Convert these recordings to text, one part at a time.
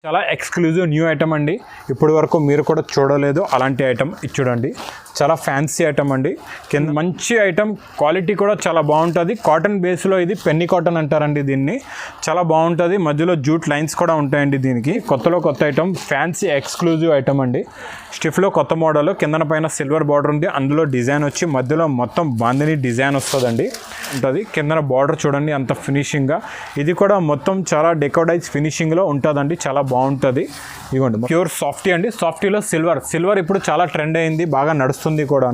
చాలా exclusive new item అండి. ఇప్పటి వరకు మీరు కూడా చూడలేదు అలాంటి ఐటమ్. ఇది చూడండి, చాలా ఫ్యాన్సీ ఐటమ్ అండి. కింద మంచి ఐటమ్, క్వాలిటీ కూడా చాలా బాగుంటుంది. కాటన్ బేస్లో ఇది పెన్నీ కాటన్ అంటారండి దీన్ని. చాలా బాగుంటుంది. మధ్యలో జూట్ లైన్స్ కూడా ఉంటాయండి దీనికి. కొత్తలో కొత్త ఐటమ్, ఫ్యాన్సీ ఎక్స్క్లూజివ్ ఐటమ్ అండి. స్టిఫ్లో కొత్త మోడల్, కిందన పైన సిల్వర్ బార్డర్ ఉంది. అందులో డిజైన్ వచ్చి మధ్యలో మొత్తం బాందిని డిజైన్ వస్తుందండి ఉంటుంది. కిందన బార్డర్ చూడండి అంత ఫినిషింగ్గా. ఇది కూడా మొత్తం చాలా డెకోడైజ్ ఫినిషింగ్లో ఉంటుందండి. చాలా బాగుంటుంది. ఇవ్వండి, ప్యూర్ సాఫ్టీ అండి. సాఫ్టీలో సిల్వర్ ఇప్పుడు చాలా ట్రెండ్ అయింది, బాగా నడుస్తుంది కూడా.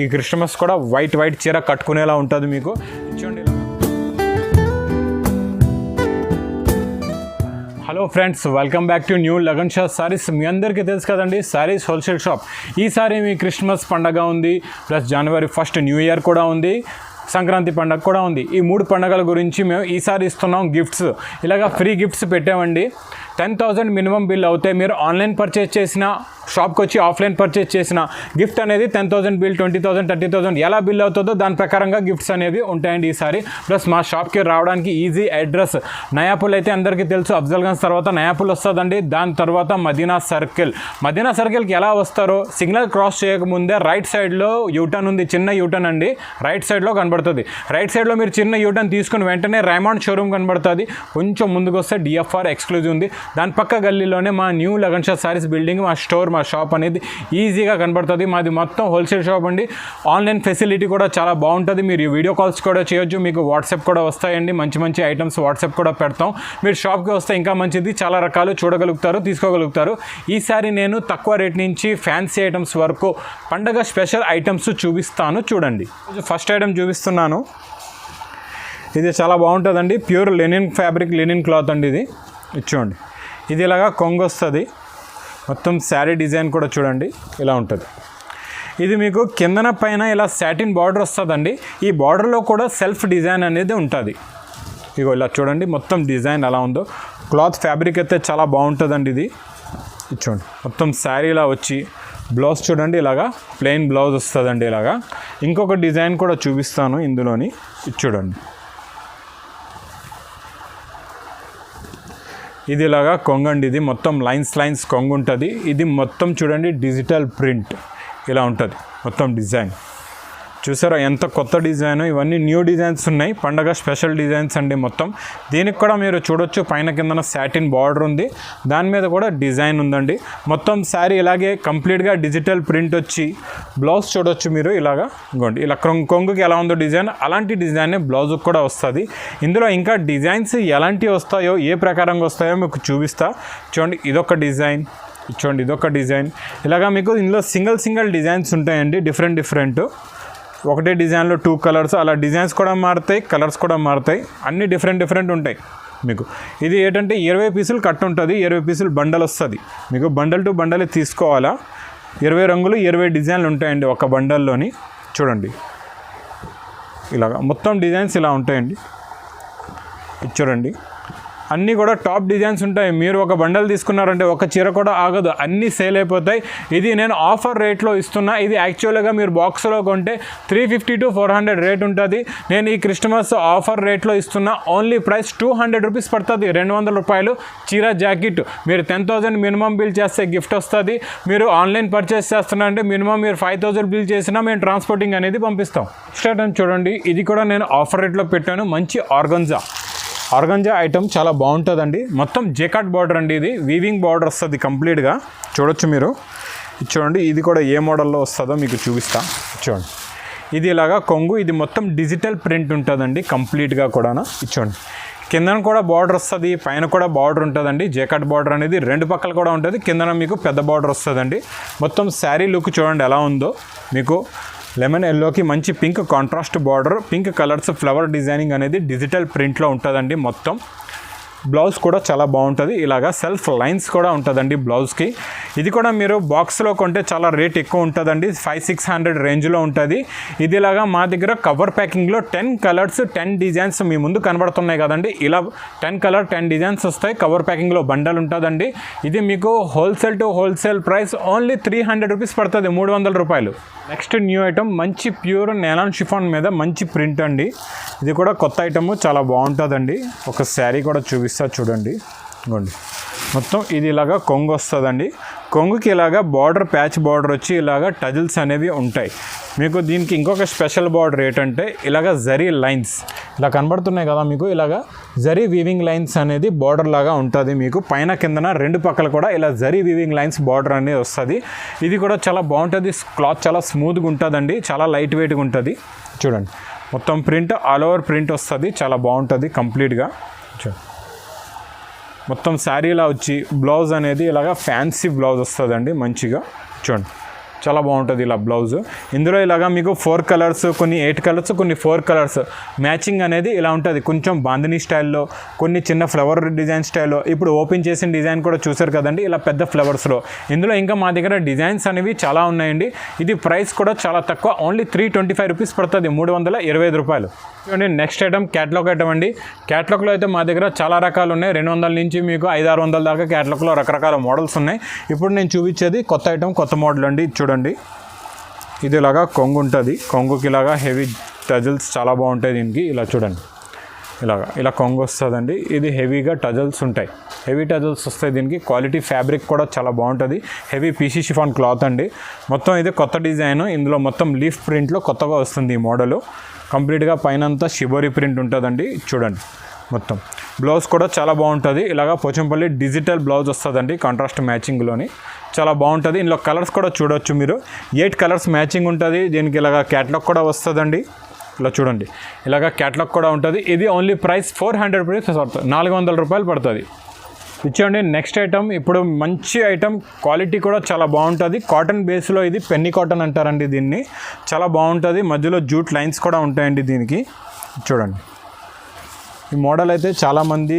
ఈ క్రిస్మస్ కూడా వైట్ చీర కట్టుకునేలా ఉంటుంది మీకు. చూడండి. Hello friends, welcome back to new Lagan Sha saris. మీ అందరికీ తెలుసు కదండి, సారీస్ హోల్సేల్ షాప్. ఈసారి మీ క్రిస్మస్ పండగ ఉంది, ప్లస్ జనవరి 1 న్యూ ఇయర్ కూడా ఉంది, సంక్రాంతి పండగ కూడా ఉంది. ఈ 3 పండుగల గురించి మేము ఈసారి ఇస్తున్నాం గిఫ్ట్స్. ఇలాగా ఫ్రీ గిఫ్ట్స్ పెట్టామండి. 10,000 మినిమం బిల్ అవుతాయి. మీరు ఆన్లైన్ పర్చేస్ చేసిన, షాప్కి వచ్చి ఆఫ్లైన్ పర్చేస్ చేసిన గిఫ్ట్ అనేది 10,000 బిల్, 20,000, 30,000 ఎలా బిల్ అవుతుందో దాని ప్రకారంగా గిఫ్ట్స్ అనేవి ఉంటాయండి ఈసారి. ప్లస్ మా షాప్కి రావడానికి ఈజీ అడ్రస్ నయాపూల్ అయితే అందరికీ తెలుసు. అఫ్జల్గంజ్ తర్వాత నయాపూల్ వస్తుందండి. దాని తర్వాత మదీనా సర్కిల్కి ఎలా వస్తారో, సిగ్నల్ క్రాస్ చేయకముందే రైట్ సైడ్లో యూటర్న్ ఉంది, చిన్న యూటర్న్ అండి. రైట్ సైడ్లో కనబడుతుంది. రైట్ సైడ్లో మీరు చిన్న యూటర్న్ తీసుకుని వెంటనే రైమాండ్ షోరూమ్ కనబడుతుంది. కొంచెం ముందుకు వస్తే డిఎఫ్ఆర్ ఎక్స్క్లూజివ్ ఉంది. దాని పక్క గల్లీలోనే మా న్యూ లగన్ షా సారీస్ బిల్డింగ్, మా స్టోర్, మా షాప్ అనేది ఈజీగా కనబడుతుంది. మాది మొత్తం హోల్సేల్ షాప్ అండి. ఆన్లైన్ ఫెసిలిటీ కూడా చాలా బాగుంటుంది. మీరు వీడియో కాల్స్ కూడా చేయొచ్చు. మీకు వాట్సాప్ కూడా వస్తాయండి. మంచి ఐటమ్స్ వాట్సాప్ కూడా పెడతాం. మీరు షాప్కి వస్తే ఇంకా మంచిది. చాలా రకాలు చూడగలుగుతారు, తీసుకోగలుగుతారు. ఈసారి నేను తక్కువ రేట్ నుంచి ఫ్యాన్సీ ఐటమ్స్ వరకు పండగ స్పెషల్ ఐటమ్స్ చూపిస్తాను. చూడండి, ఫస్ట్ ఐటమ్ చూపిస్తున్నాను. ఇది చాలా బాగుంటుందండి. Pure linen fabric, linen cloth అండి ఇది. చూడండి, ఇది ఇలాగా కొంగు వస్తుంది. మొత్తం శారీ డిజైన్ కూడా చూడండి ఇలా ఉంటుంది. ఇది మీకు కిందన పైన ఇలా సాటిన్ బార్డర్ వస్తుందండి. ఈ బార్డర్లో కూడా సెల్ఫ్ డిజైన్ అనేది ఉంటుంది. ఇగో ఇలా చూడండి, మొత్తం డిజైన్ ఎలా ఉందో. క్లాత్ ఫ్యాబ్రిక్ అయితే చాలా బాగుంటుందండి ఇది. చూడండి, మొత్తం శారీ ఇలా వచ్చి బ్లౌజ్ చూడండి ఇలాగా ప్లెయిన్ బ్లౌజ్ వస్తుందండి. ఇలాగా ఇంకొక డిజైన్ కూడా చూపిస్తాను ఇందులోని. చూడండి, ఇది ఇలాగా కొంగండి. ఇది మొత్తం లైన్స్ కొంగు ఉంటుంది. ఇది మొత్తం చూడండి డిజిటల్ ప్రింట్ ఇలా ఉంటుంది మొత్తం డిజైన్. చూసారా ఎంత కొత్త డిజైన్. ఇవన్నీ న్యూ డిజైన్స్ ఉన్నాయి, పండగ స్పెషల్ డిజైన్స్ అండి మొత్తం. దీనికి కూడా మీరు చూడొచ్చు, పైన కిందన సాటిన్ బార్డర్ ఉంది, దాని మీద కూడా డిజైన్ ఉందండి. మొత్తం శారీ ఇలాగే కంప్లీట్గా డిజిటల్ ప్రింట్ వచ్చి బ్లౌజ్ చూడొచ్చు మీరు ఇలాగా. ఇంకోండి ఇలా కొంగుకి ఎలా ఉందో డిజైన్, అలాంటి డిజైన్ బ్లౌజ్కి కూడా వస్తుంది. ఇందులో ఇంకా డిజైన్స్ ఎలాంటివి వస్తాయో, ఏ ప్రకారంగా వస్తాయో మీకు చూపిస్తా. చూడండి, ఇదొక డిజైన్, చూడండి ఇదొక డిజైన్. ఇలాగా మీకు ఇందులో సింగిల్ డిజైన్స్ ఉంటాయండి, డిఫరెంట్. ఒకటే డిజైన్లో 2 కలర్స్, అలా డిజైన్స్ కూడా మారుతాయి, కలర్స్ కూడా మారుతాయి. అన్నీ డిఫరెంట్ ఉంటాయి మీకు. ఇది ఏంటంటే 20 పీసులు కట్ ఉంటుంది, 20 పీసులు బండల్ వస్తుంది మీకు. బండల్ టు బండలే తీసుకోవాలా. 20 రంగులు, 20 డిజైన్లు ఉంటాయండి ఒక బండల్లోని. చూడండి ఇలాగా మొత్తం డిజైన్స్ ఇలా ఉంటాయండి. ఇది చూడండి, అన్నీ కూడా టాప్ డిజైన్స్ ఉంటాయి. మీరు ఒక బండల్ తీసుకున్నారంటే ఒక చీర కూడా ఆగదు, అన్నీ సేల్ అయిపోతాయి. ఇది నేను ఆఫర్ రేట్లో ఇస్తున్నా. ఇది యాక్చువల్గా మీరు బాక్స్లో కొంటే 350 to 400 రేట్ ఉంటుంది. నేను ఈ క్రిస్మస్ ఆఫర్ రేట్లో ఇస్తున్నా. ఓన్లీ ప్రైస్ 200 రూపీస్ పడుతుంది, 200 రూపాయలు చీర జాకెట్. మీరు 10,000 మినిమం బిల్ చేస్తే గిఫ్ట్ వస్తుంది. మీరు ఆన్లైన్ పర్చేస్ చేస్తున్నారంటే మినిమం మీరు 5,000 బిల్ చేసినా మేము ట్రాన్స్పోర్టింగ్ అనేది పంపిస్తాం. నెక్స్ట్ ఐటమ్ చూడండి, ఇది కూడా నేను ఆఫర్ రేట్లో పెట్టాను. మంచి ఆర్గంజా ఐటమ్ చాలా బాగుంటుందండి. మొత్తం జేకాట్ బార్డర్ అండి. ఇది వీవింగ్ బార్డర్ వస్తుంది కంప్లీట్గా. చూడొచ్చు మీరు. చూడండి, ఇది కూడా ఏ మోడల్లో వస్తుందో మీకు చూపిస్తా. చూడండి, ఇది ఇలాగా కొంగు. ఇది మొత్తం డిజిటల్ ప్రింట్ ఉంటుందండి కంప్లీట్గా కూడా. చూడండి, కిందన కూడా బార్డర్ వస్తుంది, పైన కూడా బార్డర్ ఉంటుందండి. జేకాట్ బార్డర్ అనేది 2 పక్కల కూడా ఉంటుంది. కిందన మీకు పెద్ద బార్డర్ వస్తుందండి. మొత్తం శారీ లుక్ చూడండి ఎలా ఉందో మీకు. లెమన్ ఎల్లోకి మంచి pink contrast border, pink colours flower designing అనేది డిజిటల్ ప్రింట్లో ఉంటుందండి మొత్తం. బ్లౌజ్ కూడా చాలా బాగుంటుంది. ఇలాగా సెల్ఫ్ లైన్స్ కూడా ఉంటుందండి బ్లౌజ్కి. ఇది కూడా మీరు బాక్స్లో కొంటే చాలా రేట్ ఎక్కువ ఉంటుందండి, 500-600 రేంజ్లో ఉంటుంది. ఇది ఇలాగా మా దగ్గర కవర్ ప్యాకింగ్లో 10 కలర్స్ 10 డిజైన్స్ మీ ముందు కనబడుతున్నాయి కదండి. ఇలా 10 కలర్ 10 డిజైన్స్ వస్తాయి. కవర్ ప్యాకింగ్లో బండల్ ఉంటుందండి. ఇది మీకు హోల్సేల్ ప్రైస్ ఓన్లీ 300 రూపీస్ పడుతుంది, 300 రూపాయలు. నెక్స్ట్ న్యూ ఐటమ్, మంచి ప్యూర్ నేలాన్ షిఫాన్ మీద మంచి ప్రింట్ అండి. ఇది కూడా కొత్త ఐటమ్, చాలా బాగుంటుందండి. ఒక శారీ కూడా చూపిస్తా చూడండి. ఇదిగోండి, మొత్తం ఇది ఇలాగా కొంగు వస్తుందండి. కొంగుకి ఇలాగా బార్డర్ ప్యాచ్ బార్డర్ వచ్చి ఇలాగా టజిల్స్ అనేవి ఉంటాయి. మీకు దీనికి ఇంకొక స్పెషల్ బార్డర్ ఏంటంటే ఇలాగ జరీ లైన్స్ ఇలా కనబడుతున్నాయి కదా మీకు, ఇలాగా జరీ వీవింగ్ లైన్స్ అనేది బార్డర్ లాగా ఉంటుంది. మీకు పైన కిందన రెండు పక్కల కూడా ఇలా జరీ వీవింగ్ లైన్స్ బార్డర్ అనేది వస్తుంది. ఇది కూడా చాలా బాగుంటుంది. క్లాత్ చాలా స్మూత్గా ఉంటుందండి, చాలా లైట్ వెయిట్గా ఉంటుంది. చూడండి మొత్తం ప్రింట్ ఆల్ ఓవర్ ప్రింట్ వస్తుంది, చాలా బాగుంటుంది కంప్లీట్గా. చూడండి మొత్తం శారీలా వచ్చి బ్లౌజ్ అనేది ఇలాగ ఫ్యాన్సీ బ్లౌజ్ వస్తుందండి మంచిగా. చూడండి చాలా బాగుంటుంది ఇలా బ్లౌజ్. ఇందులో ఇలాగా మీకు 4 కలర్స్, కొన్ని 8 కలర్స్, కొన్ని 4 కలర్స్ మ్యాచింగ్ అనేది ఇలా ఉంటుంది. కొంచెం బాందినీ స్టైల్లో, కొన్ని చిన్న ఫ్లవర్ డిజైన్ స్టైల్లో. ఇప్పుడు ఓపెన్ చేసిన డిజైన్ కూడా చూసారు కదండి, ఇలా పెద్ద ఫ్లవర్స్లో. ఇందులో ఇంకా మా దగ్గర డిజైన్స్ అనేవి చాలా ఉన్నాయండి. ఇది ప్రైస్ కూడా చాలా తక్కువ, ఓన్లీ 325 రూపీస్ పడుతుంది, 325 రూపాయలు. చూడండి నెక్స్ట్ ఐటమ్ క్యాటలాగ్ ఐటమ్ అండి. క్యాటలాగ్లో అయితే మా దగ్గర చాలా రకాలు ఉన్నాయి. 200 నుంచి మీకు 500-600 దాకా క్యాటలాగ్లో రకరకాల మోడల్స్ ఉన్నాయి. ఇప్పుడు నేను చూపించేది కొత్త ఐటమ్, కొత్త మోడల్ అండి. చూడండి ఇది ఇలాగా కొంగు ఉంటుంది. కొంగుకి ఇలాగా హెవీ టజల్స్ చాలా బాగుంటాయి దీనికి. ఇలా చూడండి ఇలా కొంగు వస్తుందండి. ఇది హెవీగా టజల్స్ ఉంటాయి, హెవీ టజల్స్ వస్తాయి దీనికి. క్వాలిటీ ఫ్యాబ్రిక్ కూడా చాలా బాగుంటుంది. హెవీ పీసీ షిఫాన్ క్లాత్ అండి. మొత్తం ఇది కొత్త డిజైన్. ఇందులో మొత్తం లీఫ్ ప్రింట్లో కొత్తగా వస్తుంది ఈ మోడలు. కంప్లీట్గా పైన అంతా షిబోరి ప్రింట్ ఉంటుందండి. చూడండి మొత్తం బ్లౌజ్ కూడా చాలా బాగుంటుంది. ఇలాగా పోచంపల్లి డిజిటల్ బ్లౌజ్ వస్తుందండి, కాంట్రాస్ట్ మ్యాచింగ్లోని. చాలా బాగుంటుంది. ఇందులో కలర్స్ కూడా చూడవచ్చు మీరు, 8 కలర్స్ మ్యాచింగ్ ఉంటుంది. దీనికి ఇలాగా క్యాటలాగ్ కూడా వస్తుందండి. ఇలా చూడండి ఇలాగా క్యాటలాగ్ కూడా ఉంటుంది. ఇది ఓన్లీ ప్రైస్ 400 రూపీస్ పడుతుంది, 400 రూపాయలు పడుతుంది. ఇచ్చేయండి నెక్స్ట్ ఐటమ్. ఇప్పుడు మంచి ఐటమ్, క్వాలిటీ కూడా చాలా బాగుంటుంది. కాటన్ బేస్లో ఇది పెన్నీ కాటన్ అంటారండి దీన్ని. చాలా బాగుంటుంది. మధ్యలో జూట్ లైన్స్ కూడా ఉంటాయండి దీనికి. చూడండి ఈ మోడల్ అయితే చాలామంది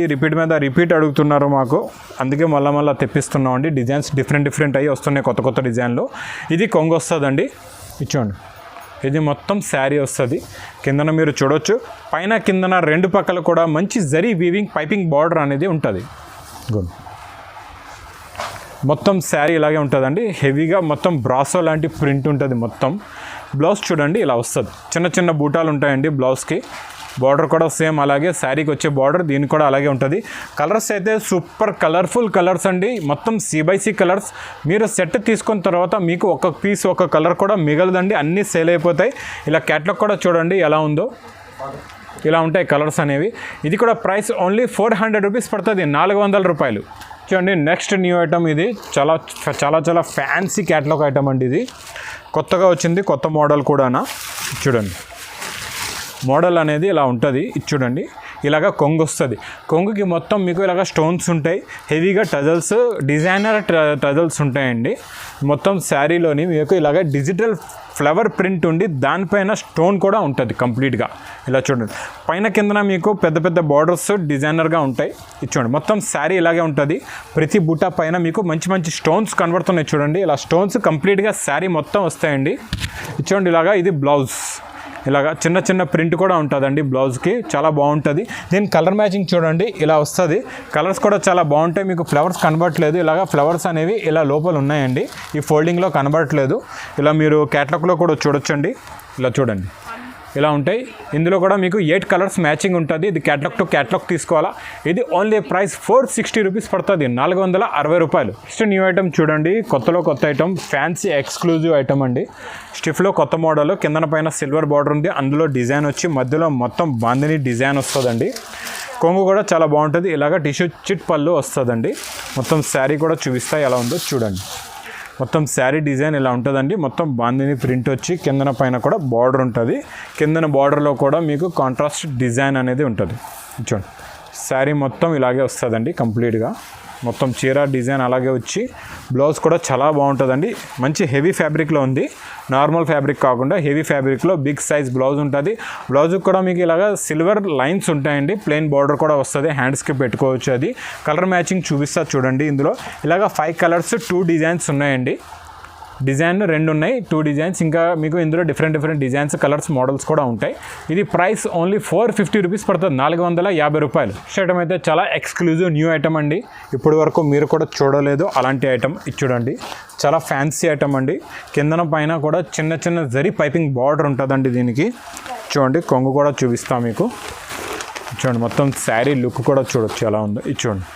రిపీట్ అడుగుతున్నారు మాకు, అందుకే మళ్ళీ తెప్పిస్తున్నాం అండి. డిజైన్స్ డిఫరెంట్ అయ్యి వస్తున్నాయి, కొత్త డిజైన్లో. ఇది కొంగు వస్తుందండి. ఇచ్చోండి ఇది మొత్తం శారీ వస్తుంది. కిందన మీరు చూడవచ్చు, పైన కిందన రెండు పక్కల కూడా మంచి జరీ వీవింగ్ పైపింగ్ బార్డర్ అనేది ఉంటుంది. గుడ్ మొత్తం శారీ ఇలాగే ఉంటుందండి. హెవీగా మొత్తం బ్రాసో లాంటి ప్రింట్ ఉంటుంది మొత్తం. బ్లౌజ్ చూడండి ఇలా వస్తుంది. చిన్న బూటాలు ఉంటాయండి బ్లౌజ్కి. బార్డర్ కూడా సేమ్ అలాగే, శారీకి వచ్చే బార్డర్ దీనికి కూడా అలాగే ఉంటుంది. కలర్స్ అయితే సూపర్ కలర్ఫుల్ కలర్స్ అండి. మొత్తం C/C కలర్స్. మీరు సెట్ తీసుకున్న తర్వాత మీకు ఒక పీస్ ఒక కలర్ కూడా మిగలదండి, అన్నీ సేల్ అయిపోతాయి. ఇలా క్యాటలాగ్ కూడా చూడండి ఎలా ఉందో. ఇలా ఉంటాయి కలర్స్ అనేవి. ఇది కూడా ప్రైస్ ఓన్లీ 400 రూపీస్ పడుతుంది, 400 రూపాయలు. చూడండి నెక్స్ట్ న్యూ ఐటమ్. ఇది చాలా ఫ్యాన్సీ క్యాటలాగ్ ఐటమ్ అండి. ఇది కొత్తగా వచ్చింది, కొత్త మోడల్ కూడానా. చూడండి మోడల్ అనేది ఇలా ఉంటుంది. ఇది చూడండి ఇలాగ కొంగు వస్తుంది. కొంగుకి మొత్తం మీకు ఇలాగ స్టోన్స్ ఉంటాయి, హెవీగా టజల్స్, డిజైనర్ టజల్స్ ఉంటాయండి. మొత్తం శారీలోని మీకు ఇలాగ డిజిటల్ ఫ్లవర్ ప్రింట్ ఉండి దానిపైన స్టోన్ కూడా ఉంటుంది కంప్లీట్గా. ఇలా చూడండి పైన కిందన మీకు పెద్ద బార్డర్స్ డిజైనర్గా ఉంటాయి. ఇది చూడండి మొత్తం శారీ ఇలాగే ఉంటుంది. ప్రతి బుట్ట పైన మీకు మంచి స్టోన్స్ కనబడుతున్నాయి చూడండి. ఇలా స్టోన్స్ కంప్లీట్గా శారీ మొత్తం వస్తాయండి. ఇది చూడండి ఇలాగా. ఇది బ్లౌజ్ ఇలాగా చిన్న ప్రింట్ కూడా ఉంటుందండి బ్లౌజ్కి, చాలా బాగుంటుంది. దీని కలర్ మ్యాచింగ్ చూడండి ఇలా వస్తుంది. కలర్స్ కూడా చాలా బాగుంటాయి. మీకు ఫ్లవర్స్ కనబడట్లేదు, ఇలాగా ఫ్లవర్స్ అనేవి ఇలా లోపల ఉన్నాయండి, ఈ ఫోల్డింగ్లో కనబడట్లేదు. ఇలా మీరు క్యాటలాగ్లో కూడా చూడొచ్చండి. ఇలా చూడండి ఇలా ఉంటాయి. ఇందులో కూడా మీకు 8 కలర్స్ మ్యాచింగ్ ఉంటుంది. ఇది క్యాటలాగ్ టు క్యాటలాగ్ తీసుకోవాలా. ఇది ఓన్లీ ప్రైస్ 460 రూపీస్ పడుతుంది, 460 రూపాయలు. నెక్స్ట్ న్యూ ఐటమ్ చూడండి, కొత్త ఐటమ్, ఫ్యాన్సీ ఎక్స్క్లూజివ్ ఐటమ్ అండి. స్టిఫ్లో కొత్త మోడల్, కిందన పైన సిల్వర్ బార్డర్ ఉంది, అందులో డిజైన్ వచ్చి మధ్యలో మొత్తం బాందిని డిజైన్ వస్తుందండి. కొంగు కూడా చాలా బాగుంటుంది. ఇలాగ టిష్యూ చిట్ పళ్ళు వస్తుందండి. మొత్తం శారీ కూడా చూపిస్తా ఎలా ఉందో చూడండి. మొత్తం శారీ డిజైన్ ఇలా ఉంటుందండి. మొత్తం బాందిని ప్రింట్ వచ్చి కిందన పైన కూడా బార్డర్ ఉంటుంది. కిందన బార్డర్లో కూడా మీకు కాంట్రాస్ట్ డిజైన్ అనేది ఉంటుంది. చూడండి శారీ మొత్తం ఇలాగే వస్తుందండి కంప్లీట్గా. మొత్తం చీర డిజైన్ అలాగే వచ్చి బ్లౌజ్ కూడా చాలా బాగుంటుందండి. మంచి హెవీ ఫ్యాబ్రిక్లో ఉంది, నార్మల్ ఫ్యాబ్రిక్ కాకుండా హెవీ ఫ్యాబ్రిక్లో బిగ్ సైజ్ బ్లౌజ్ ఉంటుంది. బ్లౌజ్కి కూడా మీకు ఇలాగా సిల్వర్ లైన్స్ ఉంటాయండి. ప్లెయిన్ బార్డర్ కూడా వస్తుంది, హ్యాండ్స్కి పెట్టుకోవచ్చు. అది కలర్ మ్యాచింగ్ చూపిస్తా చూడండి. ఇందులో ఇలాగ 5 కలర్స్ 2 డిజైన్స్ ఉన్నాయండి. డిజైన్ 2 ఉన్నాయి, 2 డిజైన్స్. ఇంకా మీకు ఇందులో డిఫరెంట్ డిజైన్స్, కలర్స్, మోడల్స్ కూడా ఉంటాయి. ఇది ప్రైస్ ఓన్లీ 450 రూపీస్ పడుతుంది, 450 రూపాయలు. ఐటమ్ అయితే చాలా ఎక్స్క్లూజివ్ న్యూ ఐటమ్ అండి. ఇప్పటి వరకు మీరు కూడా చూడలేదు అలాంటి ఐటమ్. ఇది చూడండి చాలా ఫ్యాన్సీ ఐటమ్ అండి. కిందన పైన కూడా చిన్న జరీ పైపింగ్ బార్డర్ ఉంటుందండి దీనికి. చూడండి కొంగు కూడా చూపిస్తాం మీకు. చూడండి మొత్తం శారీ లుక్ కూడా చూడొచ్చు ఎలా ఉందో. ఇది చూడండి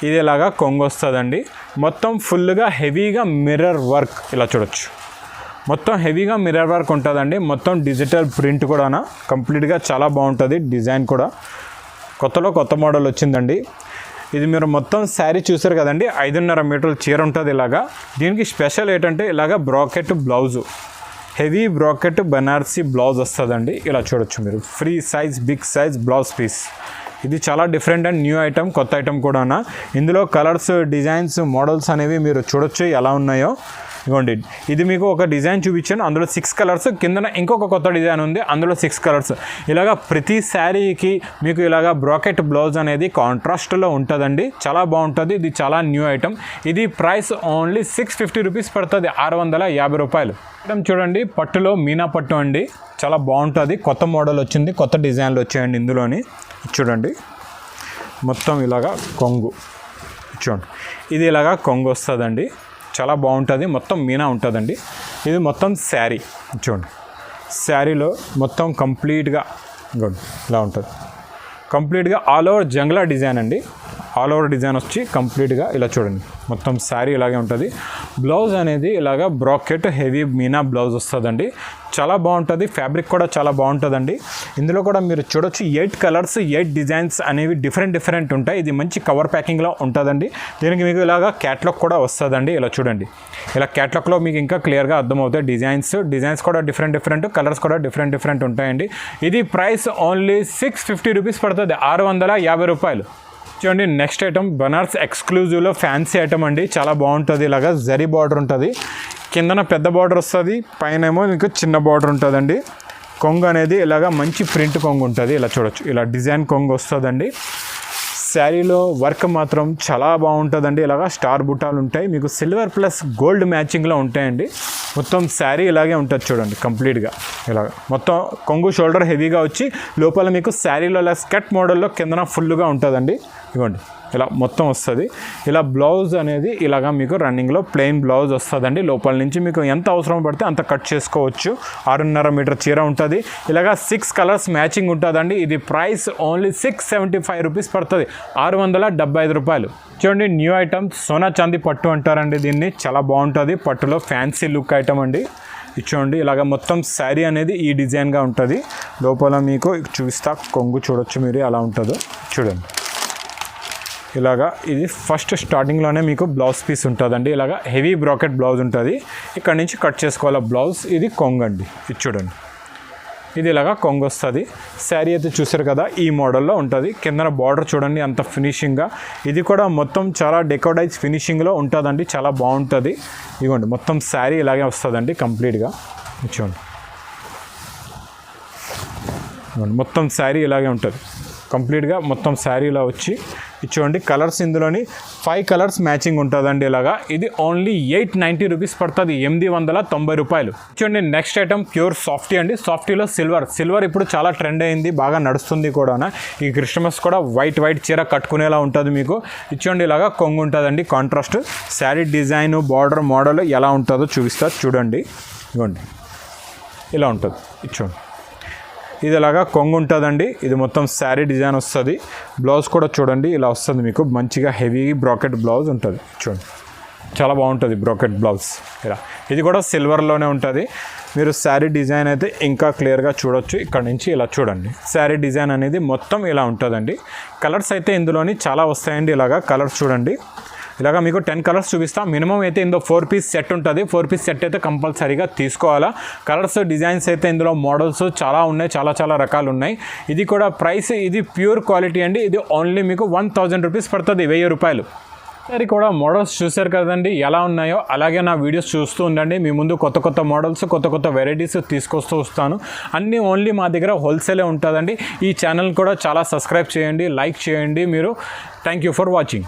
ఇది ఇలాగా కొంగు వస్తుందండి. మొత్తం ఫుల్గా హెవీగా మిర్రర్ వర్క్ ఇలా చూడొచ్చు. మొత్తం హెవీగా మిర్రర్ వర్క్ ఉంటుందండి. మొత్తం డిజిటల్ ప్రింట్ కూడా కంప్లీట్గా చాలా బాగుంటుంది. డిజైన్ కూడా కొత్త మోడల్ వచ్చిందండి. ఇది మీరు మొత్తం శారీ చూసారు కదండి, 5.5 మీటర్ల చీర ఉంటుంది ఇలాగా. దీనికి స్పెషల్ ఏంటంటే ఇలాగ bracket blouse, heavy bracket Banarasi blouse వస్తుందండి. ఇలా చూడొచ్చు మీరు. Free size big size blouse piece. ఇది చాలా డిఫరెంట్ అండ్ న్యూ ఐటమ్, కొత్త ఐటమ్ కూడా. ఇందులో కలర్స్, డిజైన్స్, మోడల్స్ అనేవి మీరు చూడొచ్చు ఎలా ఉన్నాయో. ఇదిగోండి, ఇది మీకు ఒక డిజైన్ చూపించాను, అందులో 6 కలర్స్, కిందన ఇంకొక కొత్త డిజైన్ ఉంది, అందులో 6 కలర్స్. ఇలాగా ప్రతి శారీకి మీకు ఇలాగా బ్రాకెట్ బ్లౌజ్ అనేది కాంట్రాస్ట్లో ఉంటుందండి. చాలా బాగుంటుంది. ఇది చాలా న్యూ ఐటమ్. ఇది ప్రైస్ ఓన్లీ 650 రూపీస్ పడుతుంది, 650 రూపాయలు. ఐటమ్ చూడండి, పట్టులో మీనా పట్టు అండి. చాలా బాగుంటుంది. కొత్త మోడల్ వచ్చింది, కొత్త డిజైన్లు వచ్చాయండి ఇందులోని. చూడండి, మొత్తం ఇలాగా కొంగు చూడండి. ఇది ఇలాగా కొంగు వస్తుందండి. చాలా బాగుంటుంది. మొత్తం మీనా ఉంటుందండి. ఇది మొత్తం శారీ చూడండి. శారీలో మొత్తం కంప్లీట్గా ఇలా ఉంటుంది. కంప్లీట్గా ఆల్ ఓవర్ జంగ్లా డిజైన్ అండి. ఆల్ ఓవర్ డిజైన్ వచ్చి కంప్లీట్గా ఇలా చూడండి. మొత్తం శారీ ఇలాగే ఉంటుంది. బ్లౌజ్ అనేది ఇలాగ బ్రాకెట్ హెవీ మీనా బ్లౌజ్ వస్తుందండి. చాలా బాగుంటుంది. ఫ్యాబ్రిక్ కూడా చాలా బాగుంటుందండి. ఇందులో కూడా మీరు చూడొచ్చు 8 కలర్స్, 8 డిజైన్స్ అనేవి డిఫరెంట్ ఉంటాయి. ఇది మంచి కవర్ ప్యాకింగ్లో ఉంటుందండి. దీనికి మీకు ఇలాగ క్యాట్లాగ్ కూడా వస్తుందండి. ఇలా చూడండి, ఇలా క్యాట్లాగ్లో మీకు ఇంకా క్లియర్గా అర్థమవుతాయి. డిజైన్స్ కూడా డిఫరెంట్, కలర్స్ కూడా డిఫరెంట్ ఉంటాయండి. ఇది ప్రైస్ ఓన్లీ 650 రూపీస్ పడుతుంది, 650 రూపాయలు. చూడండి, నెక్స్ట్ ఐటమ్ బనారస్ ఎక్స్క్లూజివ్లో ఫ్యాన్సీ ఐటమ్ అండి. చాలా బాగుంటుంది. ఇలాగా జరీ బార్డర్ ఉంటుంది, కిందన పెద్ద బార్డర్ వస్తుంది, పైన ఏమో మీకు చిన్న బార్డర్ ఉంటుందండి. కొంగు అనేది ఇలాగా మంచి ప్రింట్ కొంగు ఉంటుంది. ఇలా చూడొచ్చు, ఇలా డిజైన్ కొంగు వస్తుందండి. శారీలో వర్క్ మాత్రం చాలా బాగుంటుందండి. ఇలాగా స్టార్ బుట్టాలు ఉంటాయి, మీకు సిల్వర్ ప్లస్ గోల్డ్ మ్యాచింగ్లో ఉంటాయండి. మొత్తం శారీ ఇలాగే ఉంటుంది చూడండి. కంప్లీట్గా ఇలాగ మొత్తం కొంగు షోల్డర్ హెవీగా వచ్చి లోపల మీకు శారీలో ఇలా స్కర్ట్ మోడల్లో కిందన ఫుల్గా ఉంటుందండి. ఇవ్వండి, ఇలా మొత్తం వస్తుంది. ఇలా బ్లౌజ్ అనేది ఇలాగా మీకు రన్నింగ్లో ప్లెయిన్ బ్లౌజ్ వస్తుందండి. లోపల నుంచి మీకు ఎంత అవసరం పడితే అంత కట్ చేసుకోవచ్చు. 6.5 మీటర్ చీర ఉంటుంది. ఇలాగా 6 కలర్స్ మ్యాచింగ్ ఉంటుందండి. ఇది ప్రైస్ ఓన్లీ 675 రూపీస్ పడుతుంది, 675 రూపాయలు. చూడండి, న్యూ ఐటమ్ సోనా చాందీ పట్టు అంటారండి దీన్ని. చాలా బాగుంటుంది. పట్టులో ఫ్యాన్సీ లుక్ ఐటమ్ అండి. చూడండి, ఇలాగ మొత్తం శారీ అనేది ఈ డిజైన్గా ఉంటుంది. లోపల మీకు చూపిస్తా, కొంగు చూడొచ్చు మీరు ఎలా ఉంటుందో చూడండి. ఇలాగా ఇది ఫస్ట్ స్టార్టింగ్లోనే మీకు బ్లౌజ్ పీస్ ఉంటుందండి. ఇలాగా హెవీ బ్రాకెట్ బ్లౌజ్ ఉంటుంది. ఇక్కడ నుంచి కట్ చేసుకోవాలి బ్లౌజ్. ఇది కొంగు అండి. ఇది చూడండి, ఇది ఇలాగా కొంగు వస్తుంది. శారీ అయితే చూసారు కదా, ఈ మోడల్లో ఉంటుంది. కిందన బార్డర్ చూడండి అంత ఫినిషింగ్గా. ఇది కూడా మొత్తం చాలా డెకోడైజ్ ఫినిషింగ్లో ఉంటుందండి. చాలా బాగుంటుంది. ఇదిగోండి, మొత్తం శారీ ఇలాగే వస్తుందండి కంప్లీట్గా. చూడండి, మొత్తం శారీ ఇలాగే ఉంటుంది కంప్లీట్గా. మొత్తం శారీ ఇలా వచ్చి చూడండి. కలర్స్ ఇందులోని 5 కలర్స్ మ్యాచింగ్ ఉంటుందండి. ఇలాగా ఇది ఓన్లీ 890 రూపీస్ పడుతుంది, 890 రూపాయలు. చూడండి, నెక్స్ట్ ఐటమ్ ప్యూర్ సాఫ్టీ అండి. సాఫ్టీలో సిల్వర్ ఇప్పుడు చాలా ట్రెండ్ అయింది, బాగా నడుస్తుంది కూడా. ఈ క్రిస్మస్ కూడా వైట్ చీర కట్టుకునేలా ఉంటుంది మీకు. చూడండి, ఇలాగా కొంగు ఉంటుందండి. Contrast sari design, border model ఎలా ఉంటుందో చూపిస్తారు చూడండి. ఇవ్వండి, ఇలా ఉంటుంది. చూడండి, ఇది ఇలాగా కొంగు ఉంటుందండి. ఇది మొత్తం శారీ డిజైన్ వస్తుంది. బ్లౌజ్ కూడా చూడండి ఇలా వస్తుంది మీకు. మంచిగా హెవీ బ్రాకెట్ బ్లౌజ్ ఉంటుంది చూడండి. చాలా బాగుంటుంది బ్రాకెట్ బ్లౌజ్ ఇలా. ఇది కూడా సిల్వర్లోనే ఉంటుంది. మీరు శారీ డిజైన్ అయితే ఇంకా క్లియర్గా చూడొచ్చు. ఇక్కడ నుంచి ఇలా చూడండి. శారీ డిజైన్ అనేది మొత్తం ఇలా ఉంటుందండి. కలర్స్ అయితే ఇందులోని చాలా వస్తాయండి. ఇలాగా కలర్స్ చూడండి. ఇలాగా మీకు 10 కలర్స్ చూపిస్తా. మినిమం అయితే ఇందులో 4 పీస్ సెట్ ఉంటుంది. 4 పీస్ సెట్ అయితే కంపల్సరీగా తీసుకోవాలా. కలర్స్, డిజైన్స్ అయితే ఇందులో మోడల్స్ చాలా ఉన్నాయి, చాలా రకాలు ఉన్నాయి. ఇది కూడా ప్రైస్, ఇది ప్యూర్ క్వాలిటీ అండి. ఇది ఓన్లీ మీకు 1000 రూపీస్ పడుతుంది, 1000 రూపాయలు. సరే, కూడా మోడల్స్ చూసారు కదండి ఎలా ఉన్నాయో. అలాగే నా వీడియోస్ చూస్తూ ఉండండి. మీ ముందు కొత్త మోడల్స్, కొత్త వెరైటీస్ తీసుకొస్తూ వస్తాను. అన్నీ ఓన్లీ మా దగ్గర హోల్సేలే ఉంటుందండి. ఈ ఛానల్ కూడా చాలా సబ్స్క్రైబ్ చేయండి, లైక్ చేయండి మీరు. Thank you for watching.